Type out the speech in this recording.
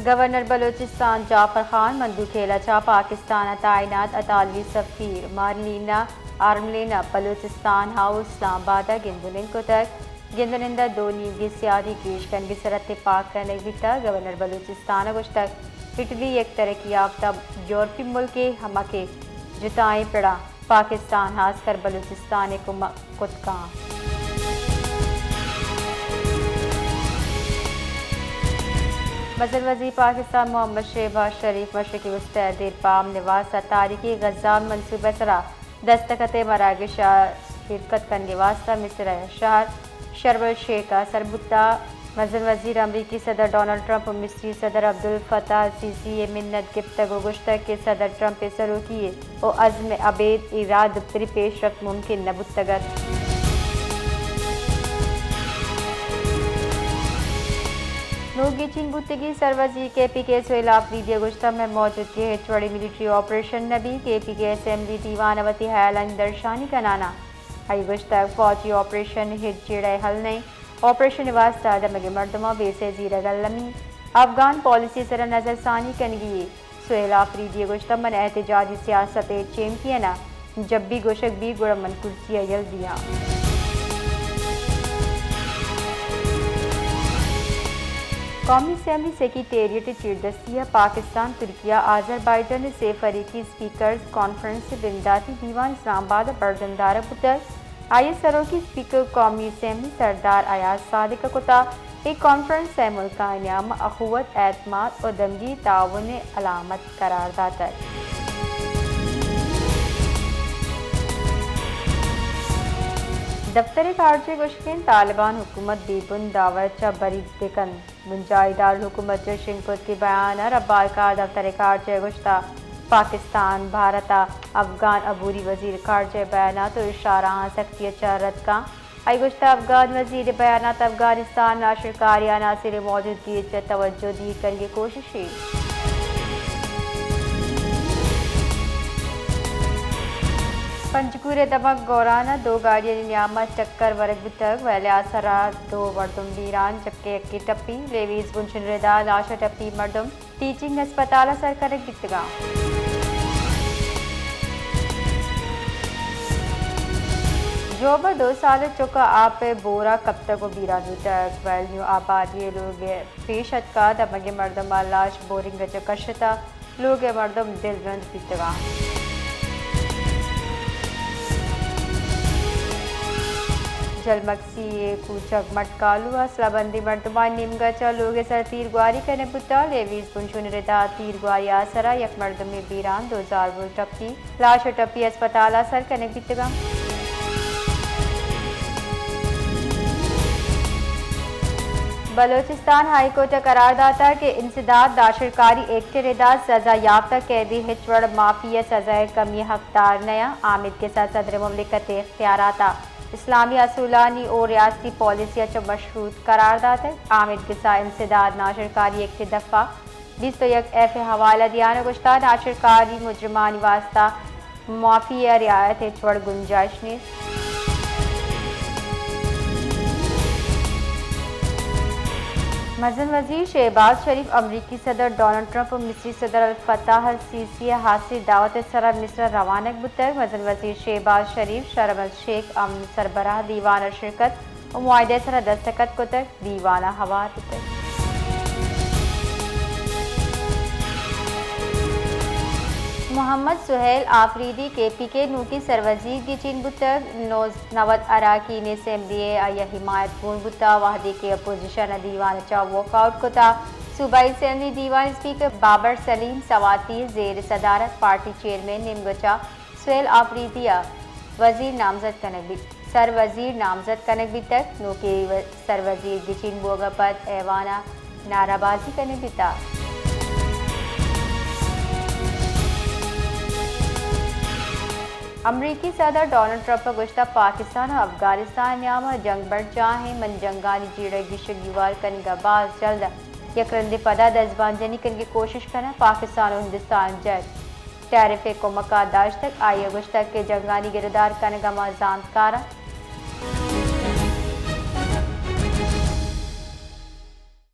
governor Balochistan Jafar Khan मंदूखेला चा पाकिस्तान तायनात अतालवी सफ़ीर मारलीना आर्मलेना Balochistan house Islamabad गिंदुनिन को तक गिंदुनिंदा दो नींगी सियादी कीशकन की सरत पाक करने बिता गवर्नर बलोचिस्तान कुछ तक इटली एक तरक्की याफ्ता यूरोपी मुल्क के हमा के जुताएं पड़ा पाकिस्तान हास कर बलूचिस्तान को कुतका मजल वज़ीर पाकिस्तान मोहम्मद शहबाज शरीफ मशरक़ी वस्ती देर पाम निवास तारीखी गज़ा मनसूबा सरा दस्तखत मराकश शिरकत करने वास्ता मिस्र शहर शर्म शेख सरबुता मजल वज़ीर अमरीकी सदर डोनाल्ड ट्रंप मिस्री सदर अब्दुल फताह सीसी मिन्नत गिफ्तगू गुश्तक के सदर ट्रंप सलूकी और अज़्म अबेद इराद पेश रख मुमकिन नबुतगत नोगी चीन बुतगी सरवजी KPK सोहेल आफरीदी गुश्ता में मौजूद के हेचवड़ी मिलिट्री ऑपरेशन नबी KPK असेंबली दीवानवती हैलान दर्शानी का नाना आई गुश्ता फौजी ऑपरेशन हिट चिड़े हल नहीं ऑपरेशन वास्ता दमगे मर्दमा बेसे जीरा गलमी अफगान पॉलिसी सर नजर सानी कनगी सोहेल आफरीदी गुश्ता मन एहतजाजी सियासत चेम किया ना जब भी गोशक भी गुड़मन कुर्सियाँ यल दिया कौमी असम्बली सेक्रेटेरिएट चिरदस्तिया पाकिस्तान तुर्किया आज़रबाईजान से फरीकी स्पीकर्स कॉन्फ्रेंस बिंदाती दीवान इस्लामाबाद बरदमदार पुतर आई सरोकी स्पीकर कौमी असम्बली सरदार अयाज सादिक कुता एक कॉन्फ्रेंस मुल्का न्याम अखुवत एतमाद और दमगी ताउन अलामत करार दाता दफ्तर खारजे गुश्किन तालिबान हुकूमत बेबुन दावर चा बरी दिकन मुंजाइदार हुकूमत जशिनकुत के बयान रब्बाल का दफ्तर खारजे गुश्ता पाकिस्तान भारत अफगान अबूरी वजीर खारजे बयान तो इशारा सख्ती रद का आई गुश्ता अफगान वजीर बयान अफगानिस्तान नाशरकारिया नासिर मौजूदगी तवज्जो दी करने कोशिश पंचकूरे दमक गौराना दो गाड़ियां नियामत चक्कर वर्ग तक वैले आसरा दो मर्दुम बीरान जबकि अक्की टप्पी लेवीज बुंशन रिदा लाशा टप्पी मर्दुम टीचिंग अस्पताल सर करक दितगा जोबर 2 साल चुका आप बोरा कब तक वो बीरानू तक वैल्यू आबादी लोग पेशत का दमगे मर्दम लाश बोरिंग कशता लोग मर्दम दिलरंद दितगा जलमक्सी कूचक मटकालू असलाबंदी मर्दमान निमगचा लोग सर तीर गुआरी करने पुता लेवीज पुंशुन रिदा तीर गुआरी आसरा यक मर्दम में बीरान 2000 बुल टप्पी लाश टप्पी अस्पताल असर करने बितगा बलोचिस्तान हाईकोर्ट करारदाता के इंसदाद दाशरकारी एक्ट रिदा सजा याफ्ता कैदी हिचवड़ माफिया सजाए कमी हकदार नया आमिद के साथ सदर ममलिकत इख्तियाराता इस्लामी असूलानी और रियासती पॉलिसी च मशरूत करारदात है आमिद के साथ इंसदाद नाशरकारी एक दफ़ा 21 F हवाला दियान गुश्ता नाशरकारी मुजरमानी वास्ता माफिया रियायत हिचवड़ गुंजाइश ने मजन वजीर शहबाज शरीफ अमरीकी सदर डोनाल्ड ट्रंप और मिस्री सदर अल फताह सीसी हासिल दावत सरा मिस्र रवानक बुतक मजन वजीर शहबाज शरीफ शर्म अल शेख अमन सरबराह दीवाना शिरकत और मुआहदे सरा दस्तखत को तक दीवाना हवा तक मोहम्मद सुहेल आफरीदी KPK नूकी सरवजीर की चीन बुतक नवद अराकीन असम्बली या हिमायत पूर्ण बुता वाहदी के अपोजिशन दीवान चा वॉकआउट को था सूबाई असम्बली दीवान स्पीकर बाबर सलीम सवाती जेर सदारत पार्टी चेयरमैन निमगचा सुहेल आफरीदिया वजीर नामजद कनक सर वजीर नामजद कनक भी तक नूके सर वजीर की चीन बोगपत ऐवाना नाराबाजी कनक बिता अमरीकी सदर डोनाल्ड ट्रंप गुश्ता पाकिस्तान और अफगानिस्तान याम जंग बढ़ चाहे मन जंगानी जीड़े गिशक दीवार कन का बाज जल्द यकरंद पदा दजबान जनी कन की कोशिश करना पाकिस्तान और हिंदुस्तान जज टैरिफ को मकादाश तक आई गुश्ता के जंगानी गिरदार कन का जानकारा